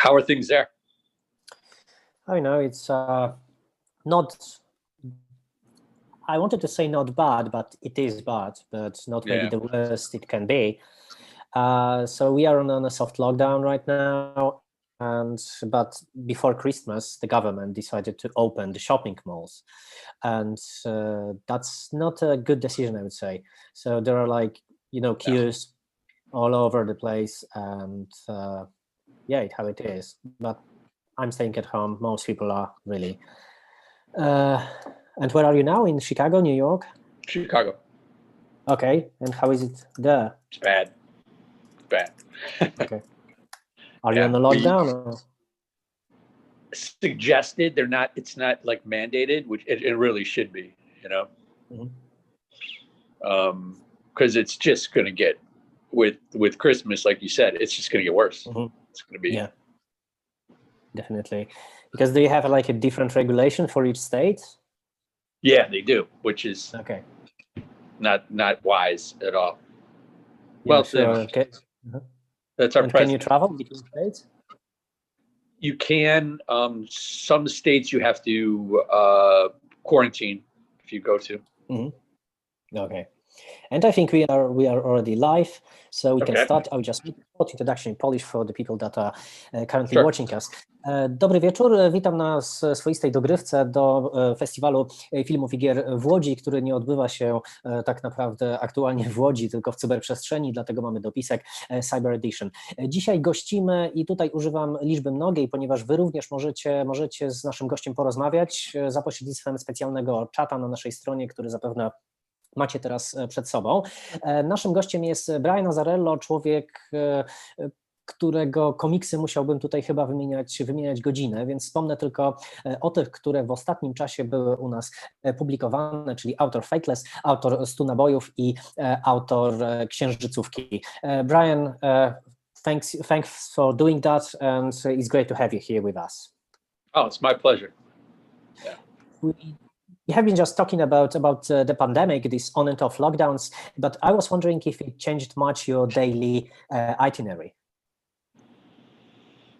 How are things there? I know it's not. I wanted to say not bad, but it is bad, but not maybe the worst it can be. So we are on a soft lockdown right now, but before Christmas, the government decided to open the shopping malls, and that's not a good decision, I would say. So there are queues all over the place, and it's how it is. But I'm staying at home. Most people are really. And where are you now? In Chicago, New York? Chicago. Okay. And how is it there? It's bad. Okay. Are you on the lockdown? Or? Suggested. They're not. It's not like mandated, which it really should be. Because it's just going to get with Christmas, like you said, it's just going to get worse. It's going to be. Yeah. Definitely. Because they have like a different regulation for each state. Yeah, they do, which is okay. Not wise at all. Yeah, well, sure. Okay. That's our. Can you travel between states? You can. Some states you have to quarantine if you go to. Okay. And I think we are already live, so we can start. I will just make a short introduction in Polish for the people that are currently watching us. Dobry wieczór, witam na swoistej dogrywce do festiwalu filmów i gier w Łodzi, który nie odbywa się tak naprawdę aktualnie w Łodzi, tylko w cyberprzestrzeni, dlatego mamy dopisek Cyber Edition. Dzisiaj gościmy i tutaj używam liczby mnogiej, ponieważ wy również możecie z naszym gościem porozmawiać za pośrednictwem specjalnego czata na naszej stronie, który zapewne macie teraz przed sobą. Naszym gościem jest Brian Azzarello, człowiek, którego komiksy musiałbym tutaj chyba wymieniać godzinę, więc wspomnę tylko o tych, które w ostatnim czasie były u nas publikowane, czyli autor Fateless, autor 100 nabojów i autor Księżycówki. Brian, thanks for doing that, and it's great to have you here with us. Oh, it's my pleasure. Yeah. We have been just talking about the pandemic, these on and off lockdowns, but I was wondering if it changed much your daily itinerary.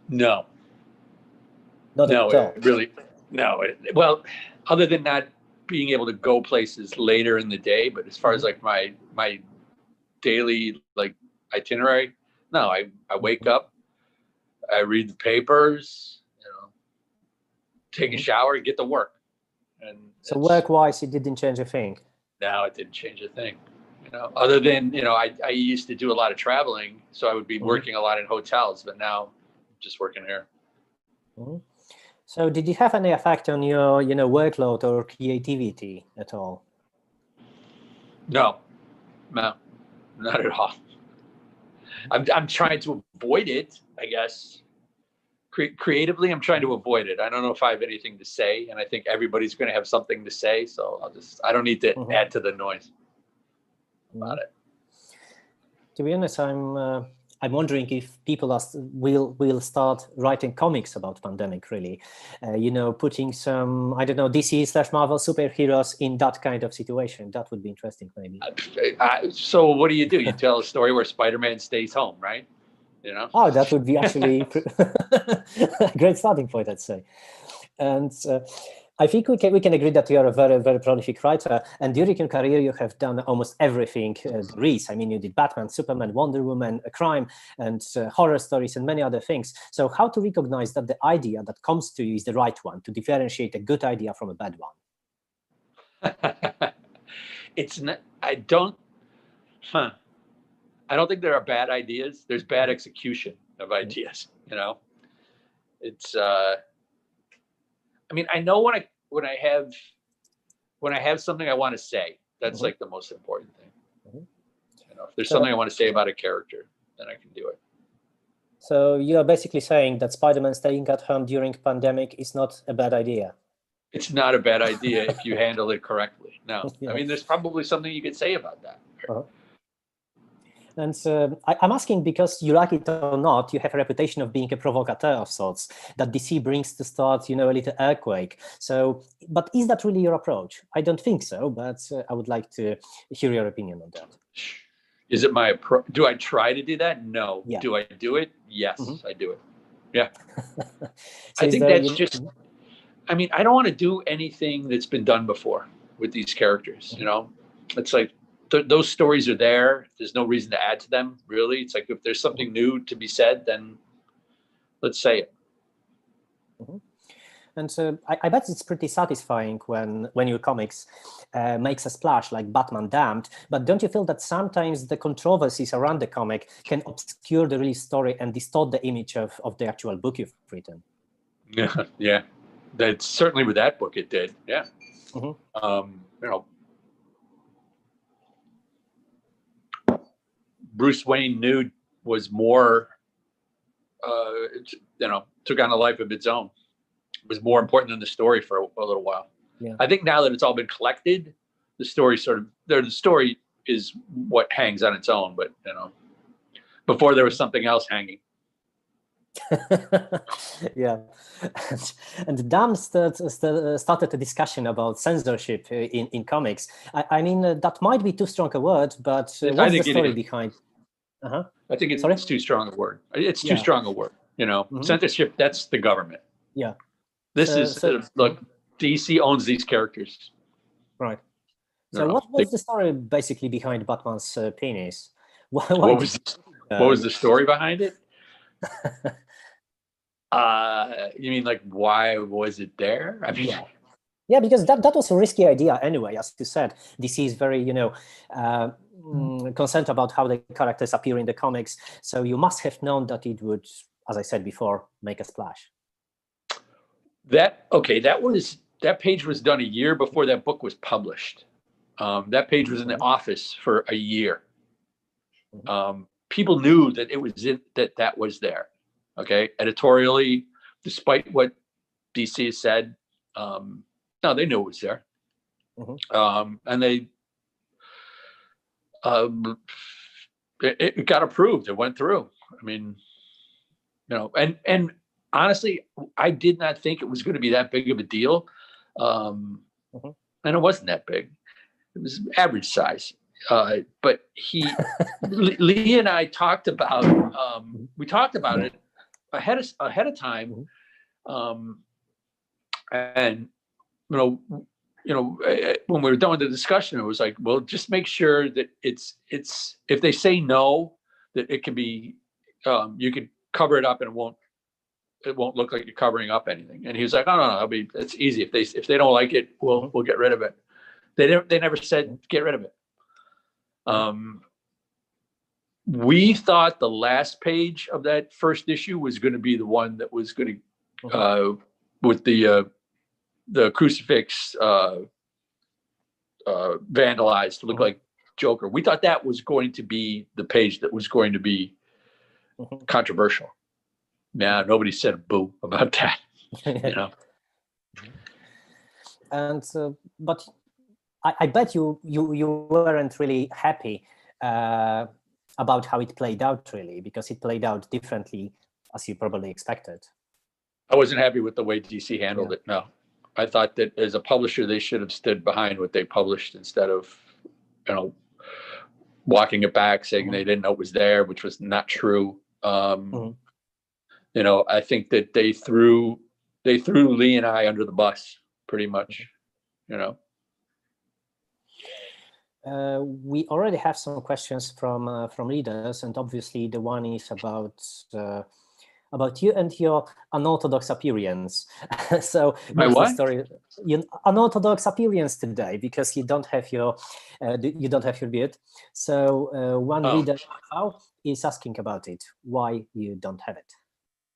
No. Not at all. Well, other than not being able to go places later in the day, but as far as like my daily like itinerary, no. I wake up, I read the papers, take a shower, get to work. And so work-wise, it didn't change a thing? No, it didn't change a thing. Other than, I used to do a lot of traveling, so I would be working a lot in hotels, but now I'm just working here. So did you have any effect on your, workload or creativity at all? No, not at all. I'm trying to avoid it, I guess. Creatively, I'm trying to avoid it. I don't know if I have anything to say, and I think everybody's going to have something to say, so I don't need to add to the noise about it. To be honest, I'm wondering if people will start writing comics about pandemic, really. Putting some, I don't know, DC/Marvel superheroes in that kind of situation. That would be interesting, maybe. So what do? You tell a story where Spider-Man stays home, right? Oh, that would be actually a great starting point, I'd say. And I think we can agree that you are a very, very prolific writer, and during your career you have done almost everything there is. I mean, you did Batman, Superman, Wonder Woman, crime, and horror stories, and many other things. So how to recognize that the idea that comes to you is the right one, to differentiate a good idea from a bad one? It's not. I don't think there are bad ideas. There's bad execution of ideas. It's. I mean, I know when I have something I want to say. That's like the most important thing. If there's something I want to say about a character, then I can do it. So you are basically saying that Spider-Man staying at home during pandemic is not a bad idea. It's not a bad idea if you handle it correctly. No, yeah. I mean, there's probably something you could say about that. And I'm asking because, you like it or not, you have a reputation of being a provocateur of sorts that DC brings to start, a little earthquake. So, but is that really your approach? I don't think so, but I would like to hear your opinion on that. Is it my approach? Do I try to do that? No. Yeah. Do I do it? Yes, I do it. Yeah. So I is think there, that's just, I mean, I don't want to do anything that's been done before with these characters, you know? It's like, those stories are there. There's no reason to add to them, really. It's like, if there's something new to be said, then let's say it. And I bet it's pretty satisfying when your comics makes a splash like Batman Damned, but don't you feel that sometimes the controversies around the comic can obscure the real story and distort the image of the actual book you've written? Yeah, yeah. That's certainly with that book it did. Yeah. Mhm. You know, Bruce Wayne nude was more, you know, took on a life of its own. It was more important than the story for a little while. Yeah. I think now that it's all been collected, the story the story is what hangs on its own. But, you know, before there was something else hanging. Yeah, and Dan started a discussion about censorship in comics. I mean, that might be too strong a word, but what's the story behind? I think it's Sorry? too strong a word. It's too Yeah. strong a word. You know, censorship, that's the government. Yeah. This look, DC owns these characters. Right. You So know, what was the story basically behind Batman's penis? Why what was the story behind it? You mean like, why was it there? I mean, yeah, because that was a risky idea anyway. As you said, DC is very, concerned about how the characters appear in the comics. So you must have known that it would, as I said before, make a splash. That page was done a year before that book was published. That page was in the office for a year. People knew that it was that was there. Okay, editorially, despite what DC has said, no, they knew it was there. And they, it got approved. It went through. I mean, you know, and honestly, I did not think it was going to be that big of a deal. And it wasn't that big. It was average size. But Lee and I talked about, we talked about it ahead of time. And, when we were done with the discussion, it was like, well, just make sure that it's, if they say no, that it can be, you could cover it up and it won't look like you're covering up anything. And he was like, oh, no, it's easy. If they don't like it, we'll get rid of it. They never said get rid of it. We thought the last page of that first issue was going to be the one that was going to, with the crucifix vandalized to look like Joker. We thought that was going to be the page that was going to be controversial. Nah, nobody said a boo about that. You know. And but I bet you weren't really happy about how it played out, really, because it played out differently as you probably expected. I wasn't happy with the way DC handled it. No, I thought that as a publisher, they should have stood behind what they published instead of, walking it back, saying they didn't know it was there, which was not true. I think that they threw Lee and I under the bus pretty much. We already have some questions from readers, and obviously the one is about you and your unorthodox appearance. So what's the story? Your unorthodox appearance today, because you don't have your beard. So one reader now is asking about it. Why you don't have it?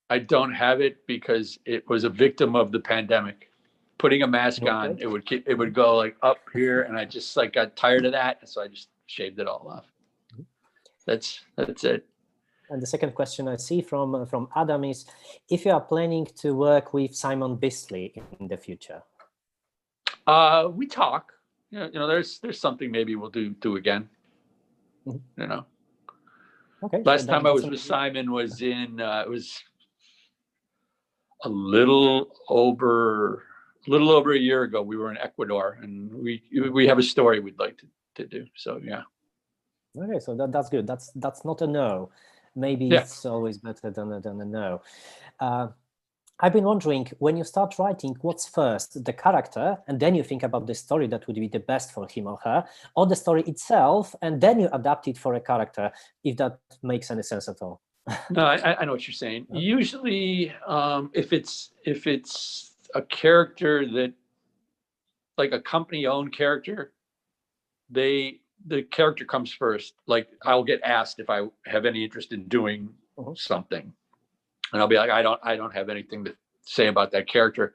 I don't have it because it was a victim of the pandemic. Putting a mask on, it would go like up here, and I just got tired of that, so I just shaved it all off. That's it. And the second question I see from Adam is, if you are planning to work with Simon Bisley in the future. We talk. There's something maybe we'll do again. Okay. Last time I was with Simon was in it was a little over a year ago. We were in Ecuador, and we have a story we'd like to do. So yeah. Okay, so that's good. That's not a no. maybe Yeah. it's always better than a no. I've been wondering, when you start writing, what's first, the character, and then you think about the story that would be the best for him or her, or the story itself, and then you adapt it for a character, if that makes any sense at all? No, I know what you're saying. Usually, if it's a character that, like a company-owned character, the character comes first. Like, I'll get asked if I have any interest in doing something, and I'll be like, I don't have anything to say about that character.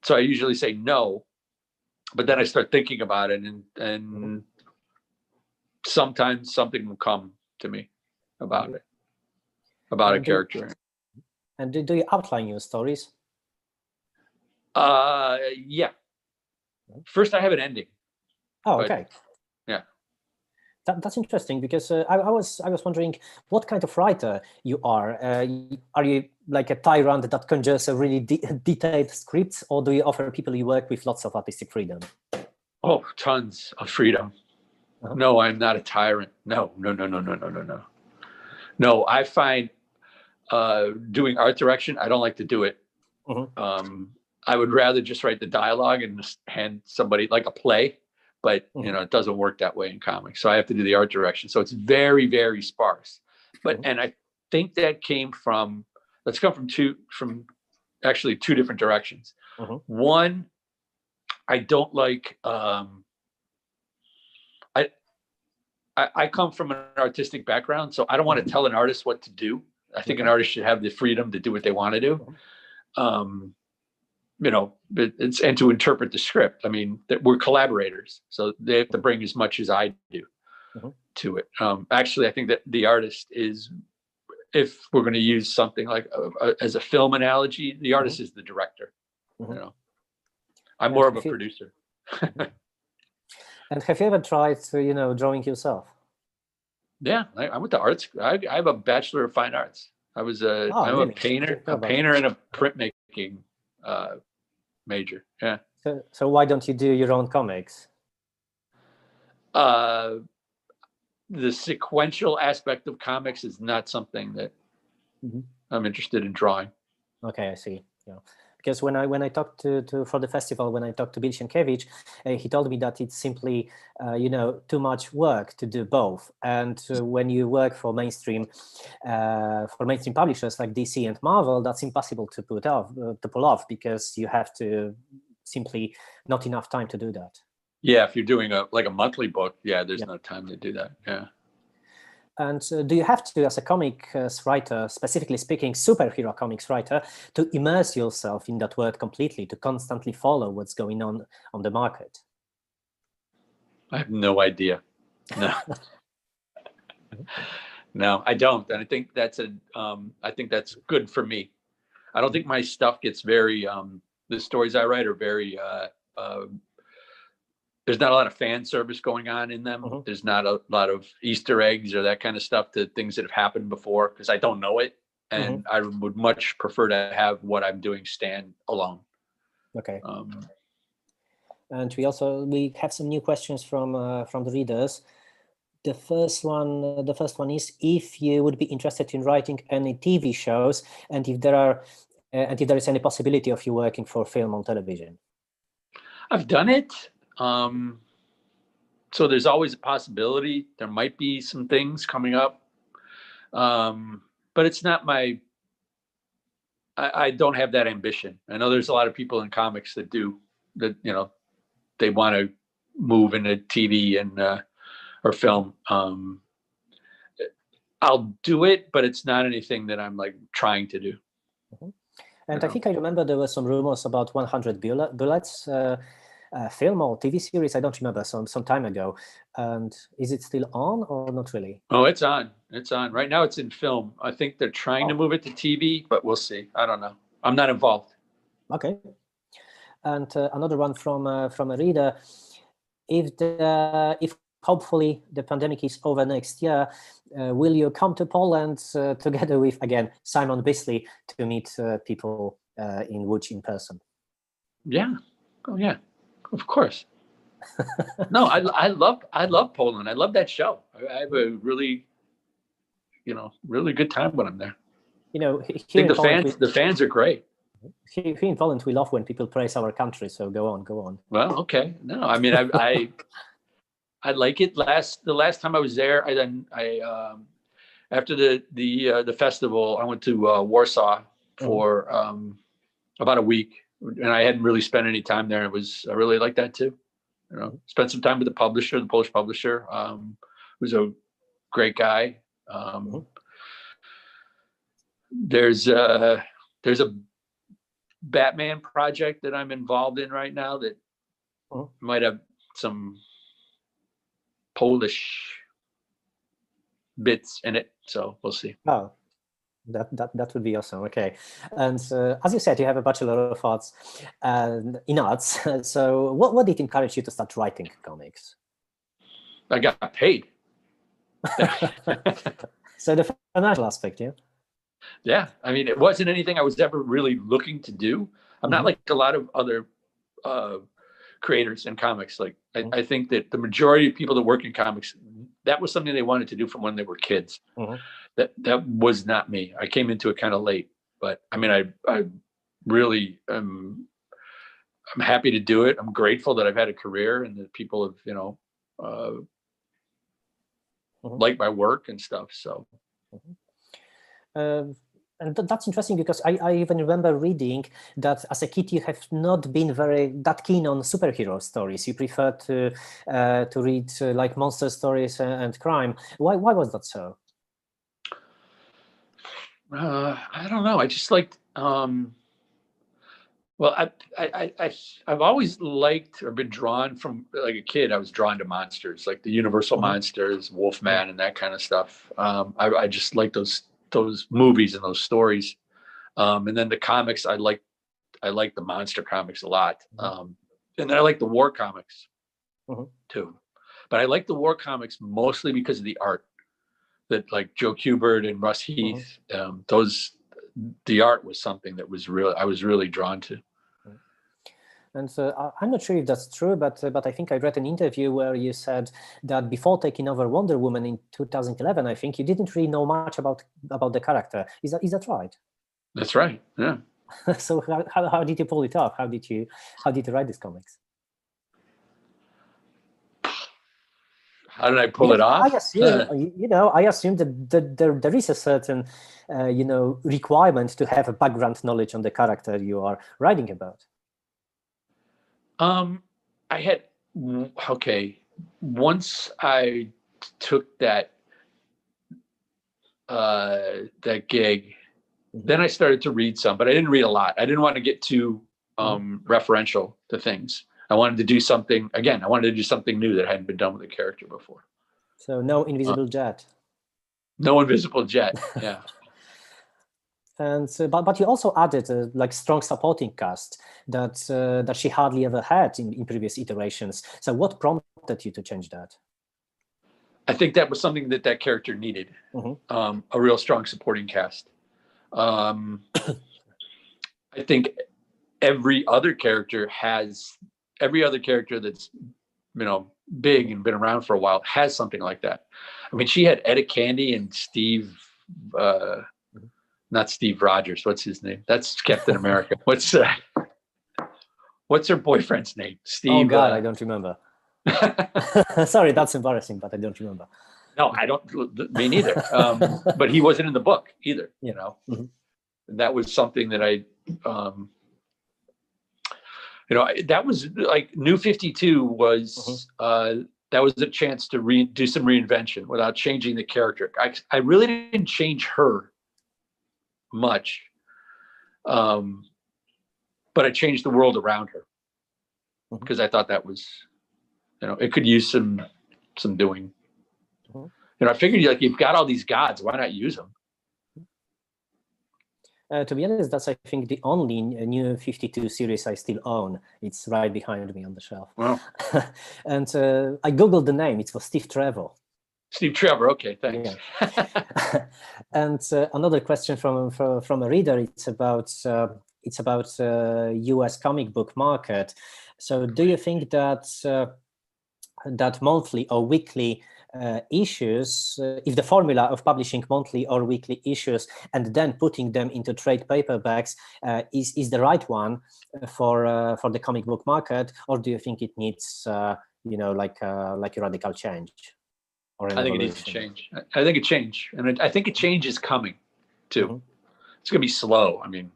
So I usually say no, but then I start thinking about it, and sometimes something will come to me about it, about a character. And do you outline your stories? Yeah. First, I have an ending. Oh, okay. Yeah. That's interesting, because I was wondering what kind of writer you are. Are you like a tyrant that conjures a really detailed scripts, or do you offer people you work with lots of artistic freedom? Oh, tons of freedom. No, I'm not a tyrant. No. No, I find doing art direction, I don't like to do it. I would rather just write the dialogue and just hand somebody, like a play, but it doesn't work that way in comics. So I have to do the art direction. So it's very, very sparse. But and I think that's come from actually two different directions. One, I don't like I come from an artistic background, so I don't want to tell an artist what to do. I think an artist should have the freedom to do what they want to do. It's and to interpret the script. I mean, that we're collaborators, so they have to bring as much as I do to it. Actually, I think that the artist is, if we're going to use something like as a film analogy, the artist is the director. I'm more of a producer. And have you ever tried to, drawing yourself? Yeah, I went to arts. I have a Bachelor of Fine Arts. I'm really? A painter and a printmaking major. Yeah. So why don't you do your own comics? The sequential aspect of comics is not something that I'm interested in drawing. Okay, I see. Yeah. Because when I talked to for the festival, when I talked to Bill Sienkiewicz, he told me that it's simply too much work to do both. And when you work for mainstream publishers like DC and Marvel, that's impossible to pull off, because you have to simply not enough time to do that. Yeah, if you're doing a monthly book, there's no time to do that. Yeah. And do you have to, as a comics writer, specifically speaking, superhero comics writer, to immerse yourself in that world completely, to constantly follow what's going on the market? I have no idea. No. No, I don't. And I think that's good for me. I don't think my stuff gets very, the stories I write are very, there's not a lot of fan service going on in them. There's not a lot of Easter eggs or that kind of stuff to things that have happened before, because I don't know it. And I would much prefer to have what I'm doing stand alone. Okay. And we have some new questions from the readers. The first one is if you would be interested in writing any TV shows, and if there is any possibility of you working for film on television. I've done it. So there's always a possibility. There might be some things coming up. But it's not I don't have that ambition. I know there's a lot of people in comics that do that, they want to move into TV and or film. I'll do it, but it's not anything that I'm like trying to do. And I think I remember there were some rumors about 100 Bullets film or TV series. I don't remember, some time ago. And is it still on or not really? Oh, it's on. It's on. Right now it's in film. I think they're trying to move it to TV, but we'll see. I don't know. I'm not involved. Okay. And another one from a reader. If hopefully the pandemic is over next year, will you come to Poland together with, again, Simon Bisley, to meet people in Łódź in person? Yeah. Oh, yeah. Of course. No, I love Poland. I love that show. I have a really really good time when I'm there. Here I think in Poland, the fans are great. Here in Poland, we love when people praise our country. So go on. Well, okay. No, I mean, I like it. The last time I was there, after the festival, I went to Warsaw for about a week, and I hadn't really spent any time there. I really liked that too. Spent some time with the Polish publisher, who's a great guy. There's a Batman project that I'm involved in right now that might have some Polish bits in it, so we'll see. Oh, that would be awesome. Okay, and as you said, you have a Bachelor of Arts in arts. So what did encourage you to start writing comics? I got paid. So the financial aspect, yeah. Yeah, I mean, it wasn't anything I was ever really looking to do. I'm not like a lot of other creators in comics. Like I think that the majority of people that work in comics, that was something they wanted to do from when they were kids. That was not me. I came into it kind of late, but I mean, I really I'm happy to do it. I'm grateful that I've had a career and that people have like my work and stuff. So. And that's interesting because I even remember reading that as a kid you have not been that keen on superhero stories. You prefer to read like monster stories and crime. Why was that so? I don't know. I just liked. Well, I've always liked or been drawn from like a kid. I was drawn to monsters, like the Universal monsters, Wolfman, and that kind of stuff. I just like those movies and those stories. And then the comics, I like the monster comics a lot. And then I like the war comics too. But I like the war comics mostly because of the art. That like Joe Kubert and Russ Heath, the art was something that I was really drawn to. And I'm not sure if that's true, but I think I read an interview where you said that before taking over Wonder Woman in 2011, I think you didn't really know much about the character. Is that right? That's right. Yeah. So how did you pull it off? How did you write these comics? How did I pull it off? I assume, I assume that there is a certain, requirement to have a background knowledge on the character you are writing about. I had, once I took that gig, then I started to read some, but I didn't read a lot. I didn't want to get too referential to things. I wanted to do something new that hadn't been done with a character before. So no invisible jet. No invisible jet. Yeah. And but you also added a like strong supporting cast that she hardly ever had in previous iterations. So what prompted you to change that? I think that was something that character needed. A real strong supporting cast. I think every other character that's big and been around for a while has something like that. I mean, she had Etta Candy and Steve, not Steve Rogers. What's his name? That's Captain America. What's her boyfriend's name? Steve. Oh God, I don't remember. Sorry, that's embarrassing, but I don't remember. No, I don't. Me neither. But he wasn't in the book either. And that was something that that was like New 52 was that was a chance to do some reinvention without changing the character. I really didn't change her much, but I changed the world around her because I thought that was, it could use some doing. I figured like you've got all these gods, why not use them? To be honest, that's, I think, the only New 52 series I still own. It's right behind me on the shelf. Wow. And I Googled the name. It was Steve Trevor. Steve Trevor, okay, thanks. Yeah. And another question from a reader, it's about US comic book market. So do you think that that monthly or weekly issues, if the formula of publishing monthly or weekly issues and then putting them into trade paperbacks is the right one for the comic book market, or do you think it needs, like a radical change? Or I think it needs to change. I think a change, and I think a change is coming too. Mm-hmm. It's going to be slow. I mean,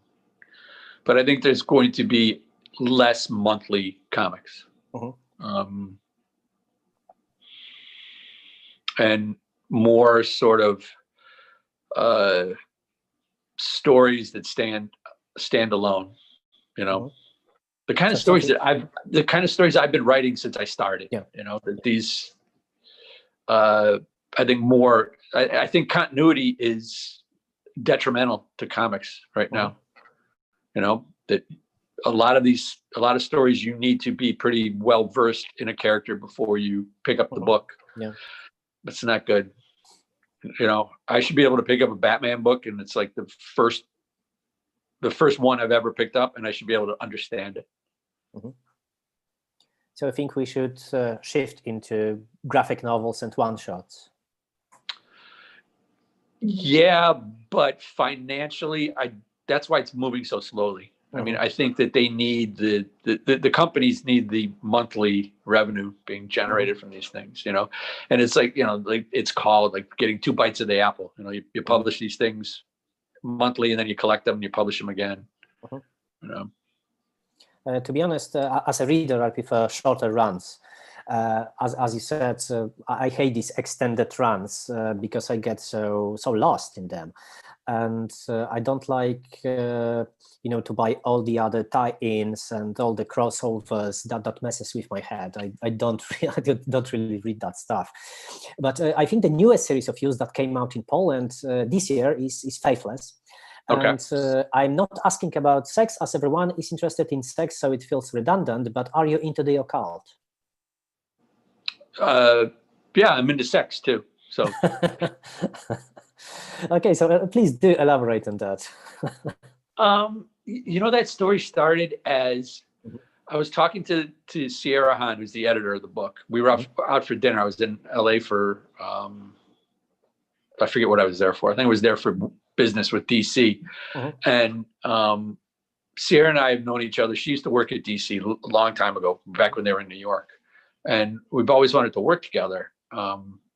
but I think there's going to be less monthly comics. Mm-hmm. And more sort of stories that stand alone, Mm-hmm. The kind of stories that I've been writing since I started. Yeah. That these I think more. I think continuity is detrimental to comics right now. That a lot of stories you need to be pretty well versed in a character before you pick up the book. Yeah, it's not good. I should be able to pick up a Batman book, and it's like the first one I've ever picked up, and I should be able to understand it. Mm-hmm. So I think we should shift into graphic novels and one-shots. Yeah, but financially, that's why it's moving so slowly. Mm-hmm. I mean, I think that they need the companies need the monthly revenue being generated mm-hmm. from these things, and it's like, like it's called like getting 2 bites of the apple. You publish these things monthly and then you collect them and you publish them again. Mm-hmm. To be honest, as a reader, I prefer shorter runs. As you said, I hate these extended runs because I get so lost in them, and I don't like to buy all the other tie-ins and all the crossovers. That messes with my head. I don't really read that stuff. But I think the newest series of use that came out in Poland this year is Faithless. Okay. And I'm not asking about sex, as everyone is interested in sex, so it feels redundant. But are you into the occult? Yeah, I'm into sex too. So. Okay, so please do elaborate on that. That story started as I was talking to Sierra Hahn, who's the editor of the book. We were out for dinner. I was in LA for I forget what I was there for. I think I was there for business with DC. And Sierra and I have known each other. She used to work at DC a long time ago, back when they were in New York. And we've always wanted to work together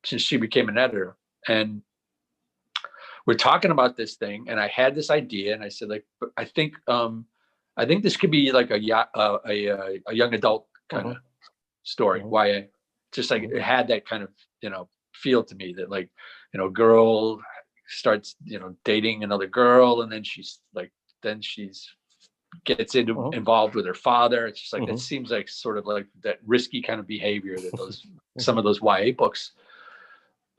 since she became an editor. And we're talking about this thing, and I had this idea, and I said, like, I think this could be like a young adult kind of story. YA, just like it had that kind of feel to me that like girl starts dating another girl, and then she's gets involved with her father. It's just like it seems like sort of like that risky kind of behavior that some of those YA books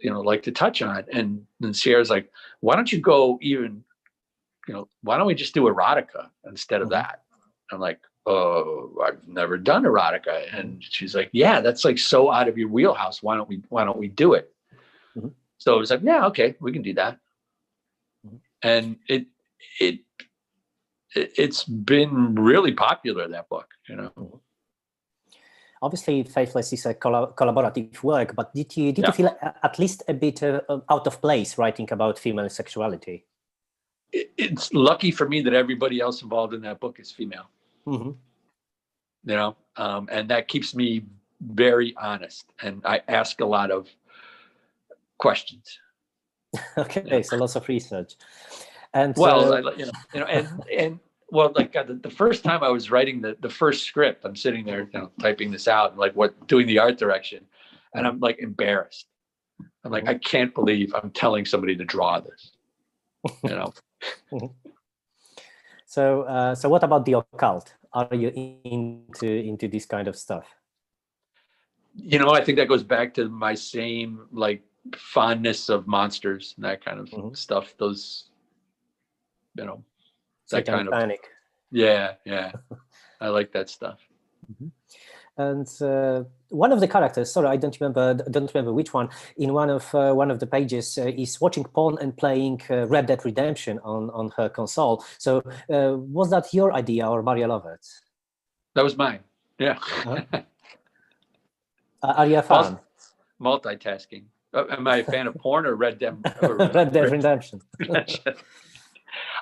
like to touch on. And then Sierra's like, why don't you go even, why don't we just do erotica instead of that? I'm like, oh, I've never done erotica. And she's like, yeah, that's like so out of your wheelhouse. Why don't we do it? So I was like, yeah, okay, we can do that. And it's been really popular, that book, Obviously, Faithless is a collaborative work, but did you feel at least a bit out of place writing about female sexuality? It's lucky for me that everybody else involved in that book is female. And that keeps me very honest, and I ask a lot of questions. Okay, so lots of research. And well, like the first time I was writing the first script, I'm sitting there, typing this out and like doing the art direction, and I'm like embarrassed. I'm like, I can't believe I'm telling somebody to draw this. So what about the occult? Are you into this kind of stuff? I think that goes back to my same like fondness of monsters and that kind of stuff. Those, that kind of panic. Yeah. I like that stuff. And one of the characters, sorry, I don't remember which one, in one of the pages is watching porn and playing Red Dead Redemption on her console. So was that your idea or Maria Lovett's? That was mine. Yeah. Are you a fan? Multitasking. Am I a fan of porn or Red Dead? Or Red Dead Redemption.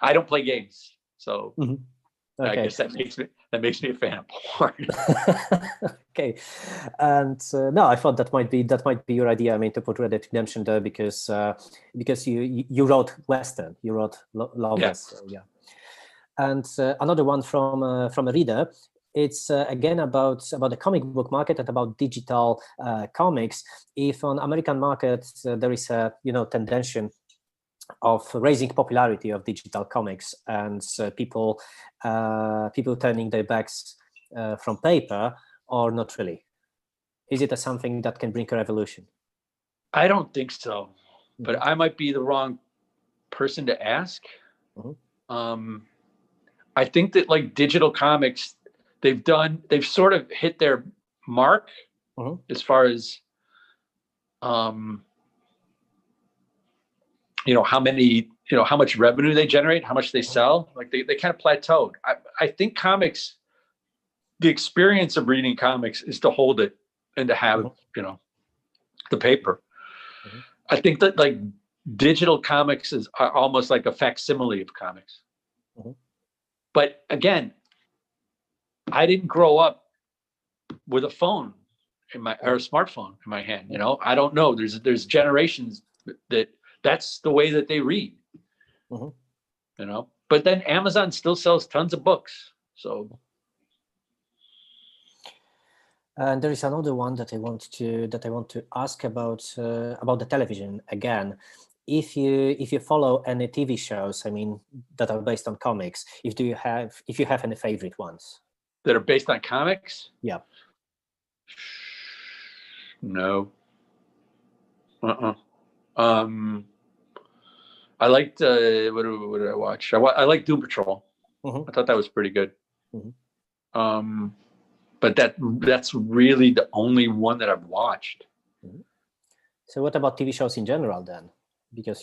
I don't play games, so Okay. I guess that makes me a fan of porn. Okay, and no, I thought that might be your idea. I mean, to put Red Dead Redemption there because you wrote Western, you wrote Love. Yes. So, yeah. And another one from a reader. It's again about the comic book market and about digital comics. If on American market there is a tendency of raising popularity of digital comics and people turning their backs from paper, or not really? Is it something that can bring a revolution? I don't think so, but I might be the wrong person to ask. I think that like digital comics, they've sort of hit their mark as far as how many, how much revenue they generate, how much they sell. Like they kind of plateaued. I think comics, the experience of reading comics is to hold it and to have the paper. I think that like digital comics are almost like a facsimile of comics. But again, I didn't grow up with a phone or a smartphone in my hand. I don't know. There's generations that's the way that they read. But then Amazon still sells tons of books. So. And there is another one that I want to ask about the television again. If you follow any TV shows, I mean, that are based on comics, if you have any favorite ones that are based on comics? Yeah. No. I liked what did I watch? I liked Doom Patrol. I thought that was pretty good. But that's really the only one that I've watched. So what about TV shows in general then? Because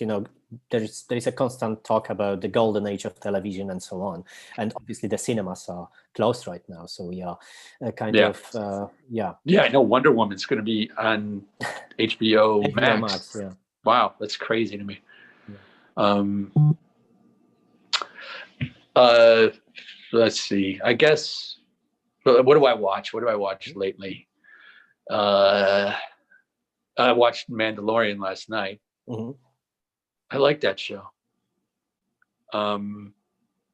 there is a constant talk about the golden age of television and so on, and obviously the cinemas are closed right now. So we are Yeah, I know Wonder Woman's going to be on HBO Max. Yeah. Wow, that's crazy to me. Let's see. I guess. What do I watch? What do I watch lately? I watched Mandalorian last night. I like that show. And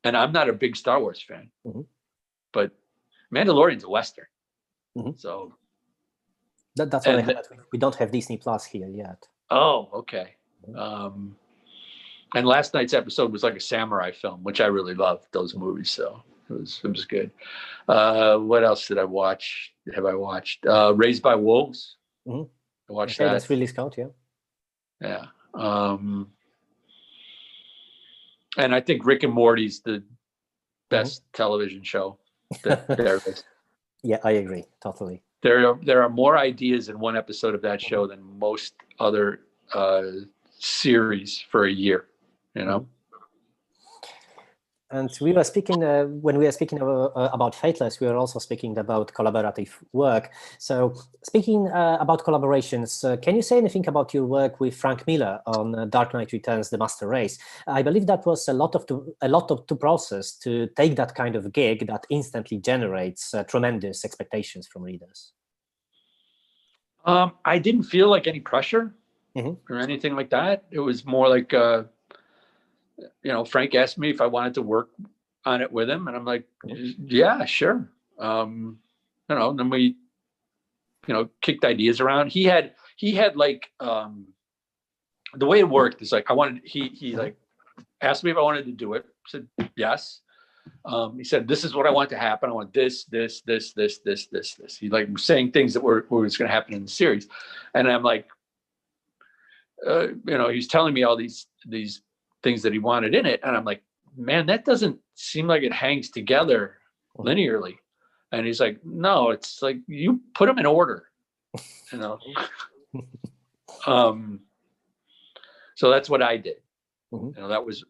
I'm not a big Star Wars fan, but Mandalorian's a Western. So that's what I heard. We don't have Disney Plus here yet. Oh, okay. And last night's episode was like a samurai film, which I really love those movies. So it was good. What else did I watch? Have I watched Raised by Wolves? I watched that. That's Ridley Scott, yeah. Yeah. And I think Rick and Morty's the best television show that there is. Yeah, I agree totally. There are more ideas in one episode of that show than most other series for a year. And we were speaking when we were speaking about Fateless, we were also speaking about collaborative work. So speaking about collaborations, can you say anything about your work with Frank Miller on Dark Knight Returns: The Master Race? I believe that was a lot of process to take that kind of gig that instantly generates tremendous expectations from readers. I didn't feel like any pressure or anything like that. It was more like Frank asked me if I wanted to work on it with him, and I'm like, yeah, sure. Then we, kicked ideas around. He had like, the way it worked is like, he like asked me if I wanted to do it. I said, yes. He said, this is what I want to happen. I want this. He like was saying things that were going to happen in the series. And I'm like, he's telling me all these things that he wanted in it. And I'm like, man, that doesn't seem like it hangs together linearly. And he's like, no, it's like you put them in order, so that's what I did. That was,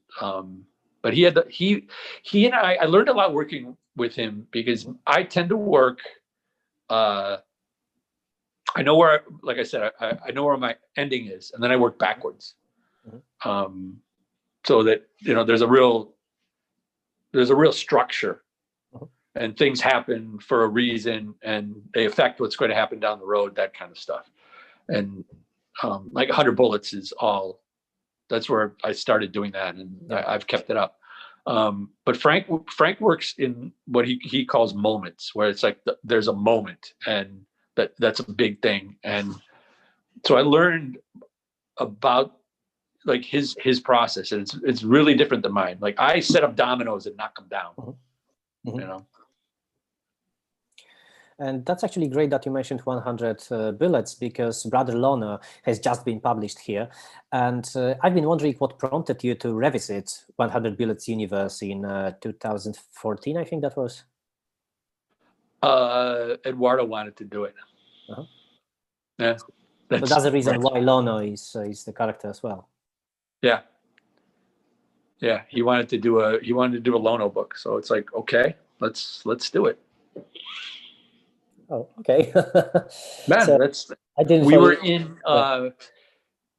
but he and I learned a lot working with him because I tend to work, I I know where, like I said, I know where my ending is, and then I work backwards. So that, there's a real structure, and things happen for a reason, and they affect what's going to happen down the road, that kind of stuff. And like 100 Bullets is that's where I started doing that, and I've kept it up. But Frank works in what he calls moments, where it's like there's a moment, and that's a big thing. And so I learned about like his process, and it's really different than mine. Like, I set up dominoes and knock them down. And that's actually great that you mentioned 100 Bullets, because Brother Loner has just been published here. And I've been wondering what prompted you to revisit 100 Bullets universe in 2014, I think that was. Eduardo wanted to do it. Yeah. So that's the reason why Loner is the character as well. Yeah. Yeah. He wanted to do a Lono book. So it's like, okay, let's do it. Oh, okay. Man, so we were in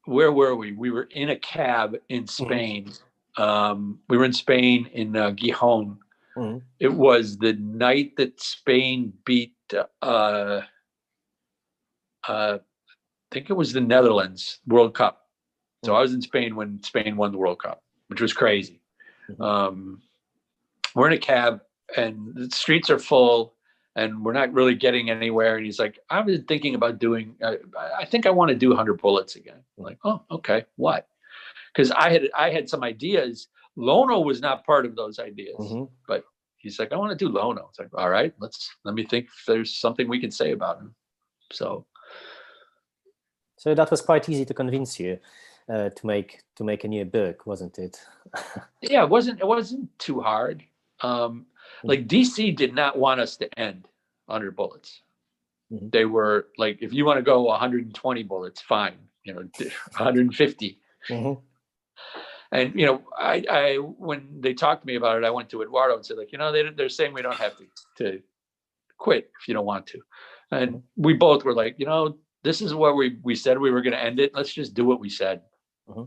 where were we? We were in a cab in Spain. We were in Spain in Gijón. It was the night that Spain beat I think it was the Netherlands World Cup. So I was in Spain when Spain won the World Cup, which was crazy. We're in a cab, and the streets are full, and we're not really getting anywhere. And he's like, I've been thinking about doing, I think I want to do 100 Bullets again. I'm like, oh, okay, what? Because I had some ideas. Lono was not part of those ideas, but he's like, I want to do Lono. It's like, all right, let me think if there's something we can say about him. So that was quite easy to convince you to make a new book, wasn't it? Yeah, it wasn't too hard. Like, DC did not want us to end 100 Bullets. They were like, if you want to go 120 bullets, fine. 150. And I when they talked to me about it, I went to Eduardo and said, like, they're saying we don't have to quit if you don't want to. And we both were like, this is where we said we were going to end it. Let's just do what we said.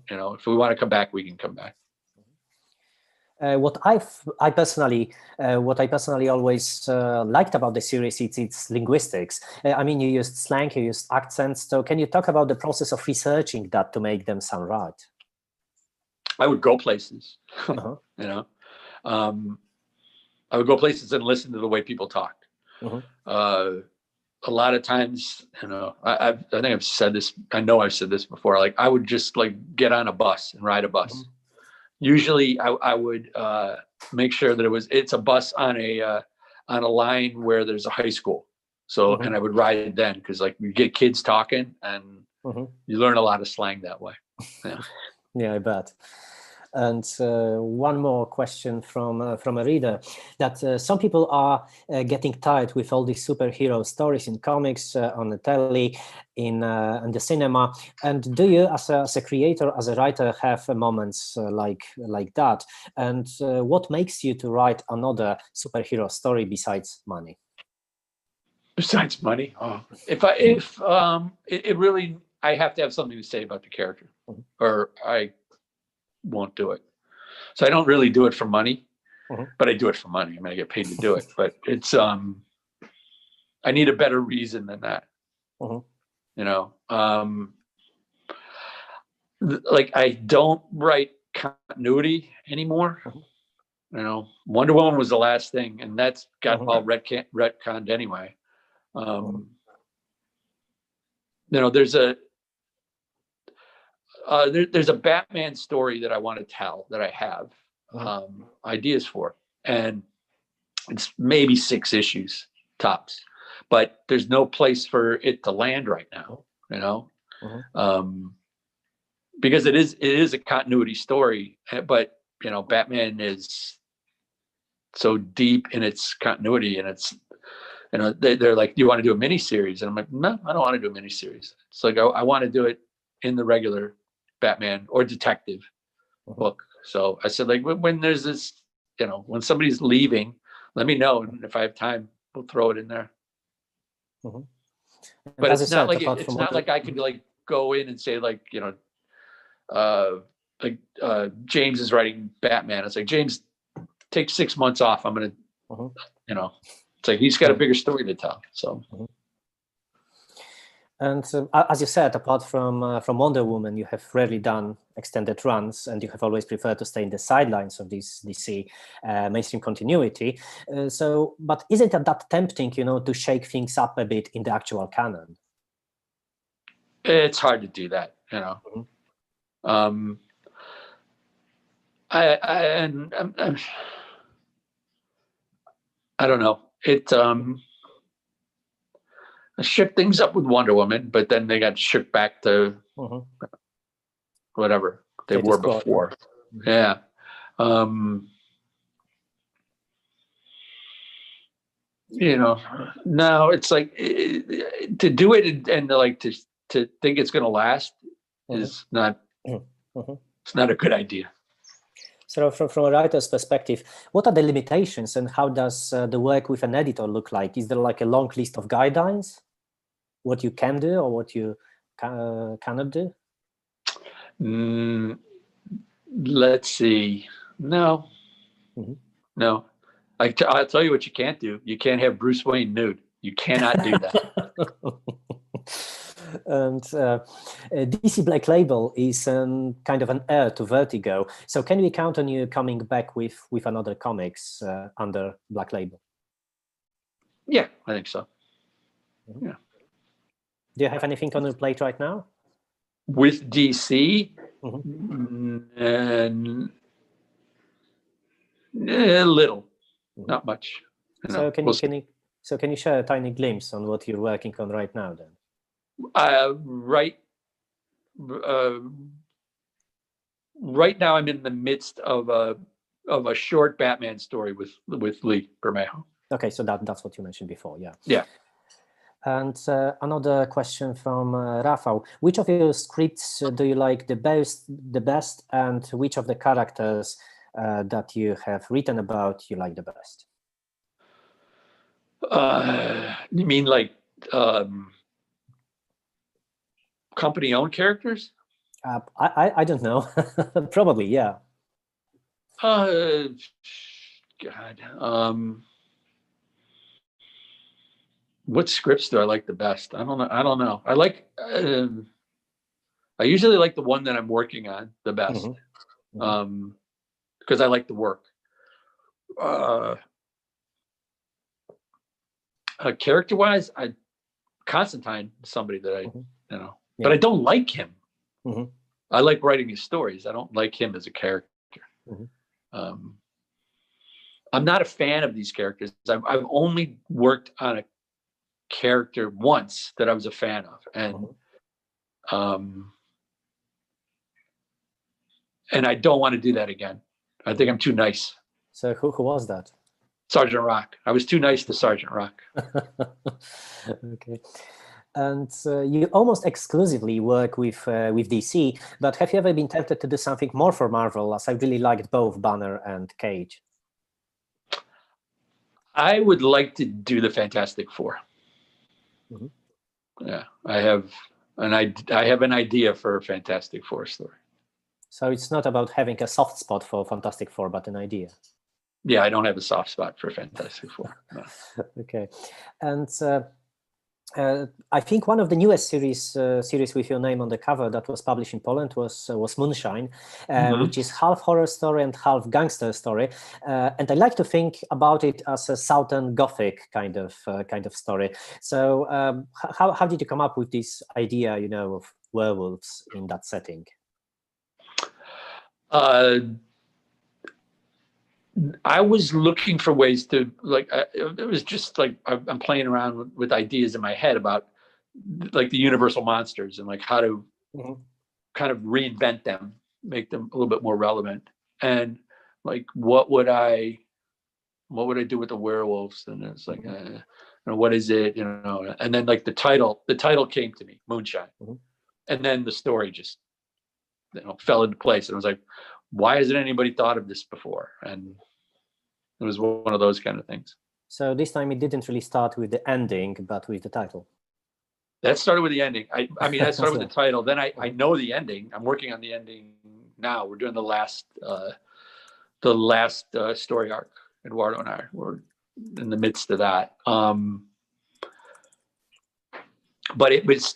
If we want to come back, we can come back. What I personally always liked about the series, it's its linguistics. I mean, you used slang, you used accents. So can you talk about the process of researching that to make them sound right? I would go places, I would go places and listen to the way people talked. A lot of times, I think I've said this. I know I've said this before. Like, I would just like get on a bus and ride a bus. Usually, I would make sure that it's a bus on a line where there's a high school. So, and I would ride it then, because like you get kids talking, and you learn a lot of slang that way. Yeah, I bet. And one more question from a reader, that some people are getting tired with all these superhero stories in comics, on the telly, in the cinema. And do you, as a creator, as a writer, have moments like that? And what makes you to write another superhero story besides money? Besides money, if it really, I have to have something to say about the character, or I won't do it. So I don't really do it for money, but I do it for money. I mean, I get paid to do it, but it's I need a better reason than that. Like, I don't write continuity anymore. Wonder Woman was the last thing, and that's got all retconned anyway. There's a Batman story that I want to tell, that I have ideas for, and it's maybe 6 issues tops, but there's no place for it to land right now, because it is a continuity story, but Batman is so deep in its continuity, and it's they're like, do you want to do a mini series? And I'm like, no, I don't want to do a mini series. It's like, I want to do it in the regular Batman or detective book. So I said, like, when there's this, when somebody's leaving, let me know, and if I have time, we'll throw it in there. And But as you it's not said, like apart it's from not like I could like go in and say like, James is writing Batman. It's like, James, take 6 months off. I'm gonna, it's like he's got a bigger story to tell. So. And as you said, apart from Wonder Woman, you have rarely done extended runs, and you have always preferred to stay in the sidelines of this DC mainstream continuity. But isn't it that tempting, to shake things up a bit in the actual canon? It's hard to do that, I don't know. I shook things up with Wonder Woman, but then they got shook back to whatever they were before. Yeah. Now it's like to do it and like to think it's going to last is not. It's not a good idea. So from a writer's perspective, what are the limitations and how does the work with an editor look like? Is there like a long list of guidelines? What you can do or what you cannot do? Let's see. No. No. I'll tell you what you can't do. You can't have Bruce Wayne nude. You cannot do that. And DC Black Label is kind of an heir to Vertigo. So can we count on you coming back with another comics under Black Label? Yeah, I think so. Yeah. Do you have anything on your plate right now? With DC? And a little, not much. So can you share a tiny glimpse on what you're working on right now then? Right now, I'm in the midst of a short Batman story with Lee Bermejo. Okay, so that's what you mentioned before, yeah. Yeah. And another question from Rafał. Which of your scripts do you like the best, and which of the characters that you have written about you like the best? You mean like company-owned characters? I don't know. Probably, yeah. God. What scripts do I like the best? I don't know. I like. I usually like the one that I'm working on the best, because I like the work. Character-wise, Constantine is somebody that but I don't like him. I like writing his stories. I don't like him as a character. I'm not a fan of these characters. I've only worked on a character once that I was a fan of, and I don't want to do that again. I think I'm too nice. So who was that? Sergeant Rock. I was too nice to Sergeant Rock. Okay. And you almost exclusively work with DC, but have you ever been tempted to do something more for Marvel, as I really liked both Banner and Cage? I would like to do the Fantastic Four. Yeah, I have an idea for a Fantastic Four story. So it's not about having a soft spot for Fantastic Four, but an idea. Yeah, I don't have a soft spot for Fantastic Four. No. Okay, and I think one of the newest series with your name on the cover that was published in Poland was Moonshine, which is half horror story and half gangster story, and I like to think about it as a Southern Gothic kind of story. So how did you come up with this idea, of werewolves in that setting? I was looking for ways to it was just like I'm playing around with ideas in my head about like the universal monsters and like how to kind of reinvent them, make them a little bit more relevant. And like, what would I do with the werewolves? And it's like, what is it? And then like the title came to me, Moonshine. And then the story just, fell into place. And I was like, why hasn't anybody thought of this before? And it was one of those kind of things. So this time it didn't really start with the ending, but with the title. That started with the ending. I mean, that started with the title. Then I know the ending. I'm working on the ending now. We're doing the last story arc. Eduardo and I were in the midst of that. But it was,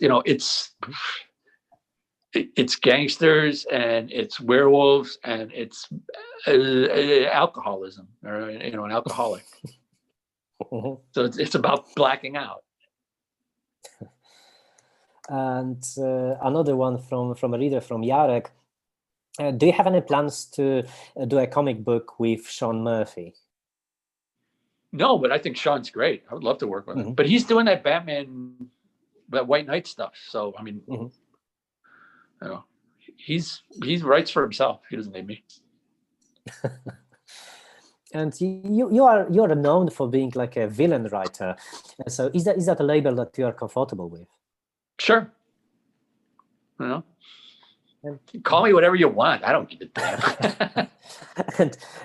it's gangsters and it's werewolves and it's alcoholism, or an alcoholic. So it's about blacking out. And another one from a reader, from Jarek. Do you have any plans to do a comic book with Sean Murphy? No, but I think Sean's great. I would love to work with him. But he's doing that Batman, that White Knight stuff. So I mean, he writes for himself. He doesn't need me. And you are known for being like a villain writer. So is that a label that you are comfortable with? Sure. Call me whatever you want. I don't give a damn.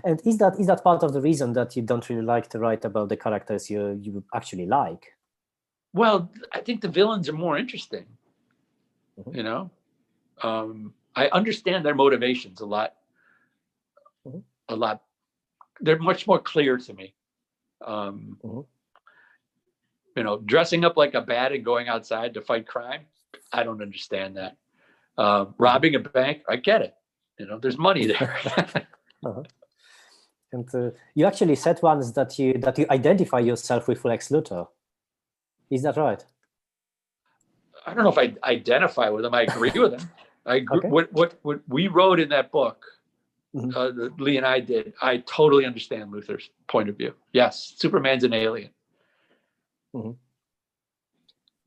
and is that part of the reason that you don't really like to write about the characters you actually like? Well, I think the villains are more interesting. I understand their motivations a lot. A lot. They're much more clear to me. Dressing up like a bat and going outside to fight crime, I don't understand that. Robbing a bank, I get it. There's money there. And you actually said once that you identify yourself with Lex Luthor. Is that right? I don't know if I identify with him. I agree with him. I agree. What we wrote in that book, Lee and I did, I totally understand Luthor's point of view. Yes, Superman's an alien.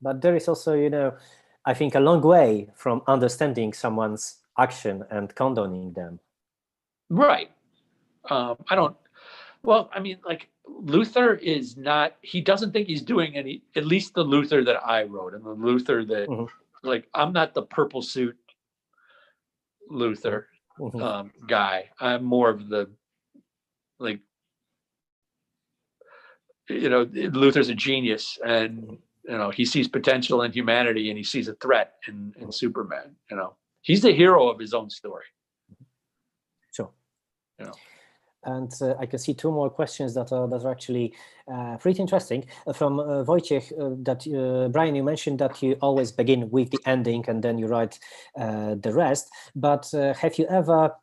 But there is also, I think, a long way from understanding someone's action and condoning them. Right. Like Luthor is not, he doesn't think he's doing any, at least the Luthor that I wrote and the Luthor that, like, I'm not the purple suit Luthor guy. I'm more of the, like, Luthor's a genius and, he sees potential in humanity and he sees a threat in Superman. He's the hero of his own story. Sure. And I can see two more questions that are actually pretty interesting. From Wojciech, that Brian, you mentioned that you always begin with the ending and then you write the rest. But have you ever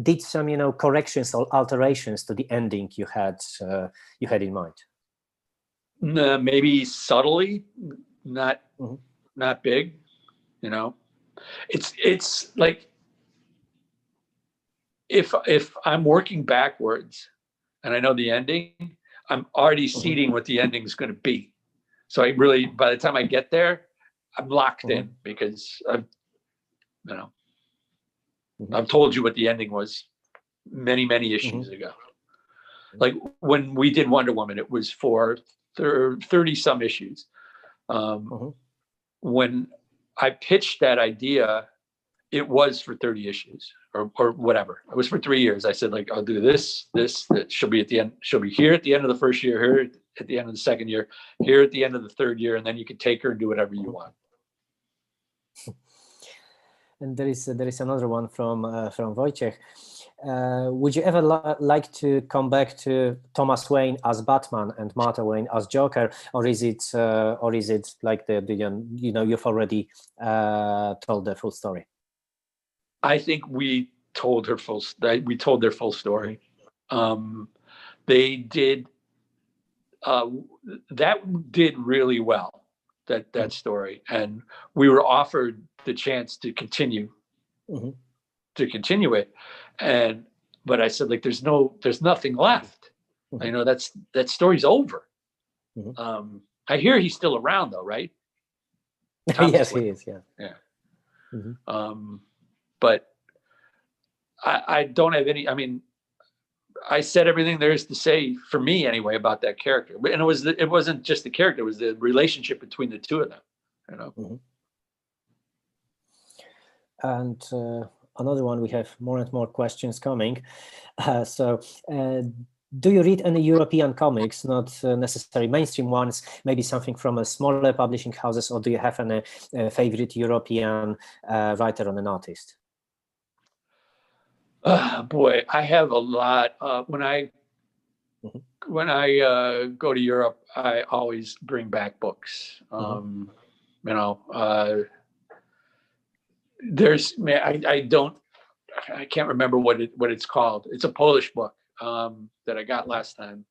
did some, corrections or alterations to the ending you had in mind? Maybe subtly, not big. It's like, if I'm working backwards and I know the ending, I'm already seeding what the ending is going to be. So I really, by the time I get there, I'm locked in because I've told you what the ending was many, many issues ago. Like when we did Wonder Woman, it was for 30 some issues. When I pitched that idea, it was for 30 issues or whatever. It was for 3 years. I said, like, I'll do this, that she'll be at the end. She'll be here at the end of the first year, here at the end of the second year, here at the end of the third year. And then you can take her and do whatever you want. And there is another one from Wojciech. Would you ever like to come back to Thomas Wayne as Batman and Martha Wayne as Joker, or is it like you've already told the full story? I think we told their full story. They did that did really well, that story, and we were offered the chance to continue it, but I said, like, there's nothing left. That story's over. I hear he's still around though, right? Yes, he is. Yeah. But I don't have any. I mean, I said everything there is to say for me anyway about that character, and it wasn't just the character; it was the relationship between the two of them. And another one, we have more and more questions coming. do you read any European comics, not necessarily mainstream ones, maybe something from a smaller publishing houses, or do you have any favorite European writer or an artist? Boy, I have a lot. When I go to Europe, I always bring back books. I can't remember what it's called. It's a Polish book that I got last time.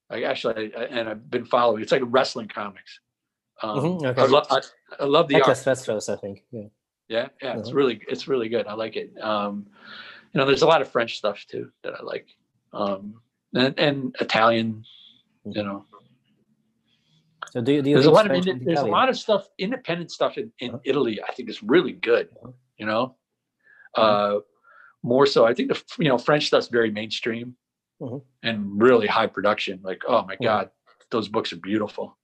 And I've been following. It's like wrestling comics. Okay. I love the art. Retros, I think. Yeah. It's really good. I like it. There's a lot of French stuff too that I like, and Italian. So do you there's a lot of there's a lot of stuff, independent stuff in Italy. I think is really good. More so, I think the French stuff's very mainstream and really high production. Like, oh my God, those books are beautiful.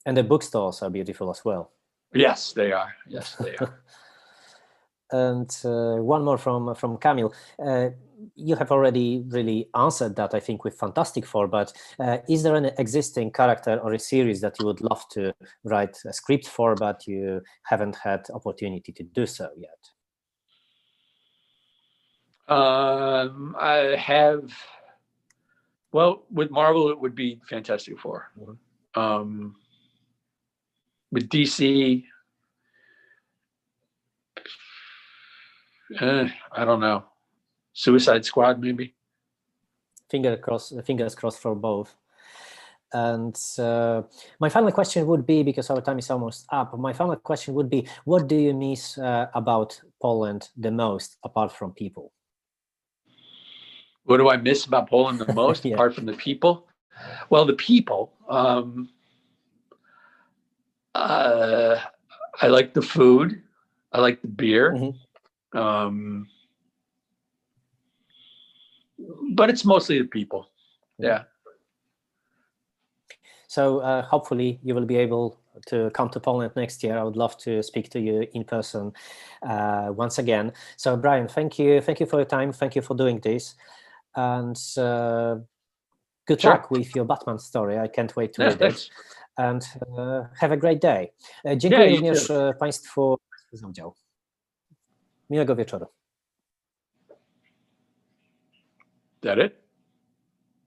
And the bookstores are beautiful as well. Yes, they are. Yes, they are. And one more from Kamil. You have already really answered that, I think, with Fantastic Four, but is there an existing character or a series that you would love to write a script for, but you haven't had opportunity to do so yet? I have, with Marvel, it would be Fantastic Four. With DC, I don't know. Suicide Squad, maybe. Fingers crossed for both. And my final question would be, because our time is almost up, my final question would be, what do you miss about Poland the most, apart from people? What do I miss about Poland the most, apart from the people? Well, the people. I like the food. I like the beer. But it's mostly the people. Yeah. So hopefully you will be able to come to Poland next year. I would love to speak to you in person once again. So Brian, thank you for your time. Thank you for doing this. And good luck with your Batman story. I can't wait to read it. And have a great day. Dziękuję również Państwu za udział. Miłego wieczoru. That it?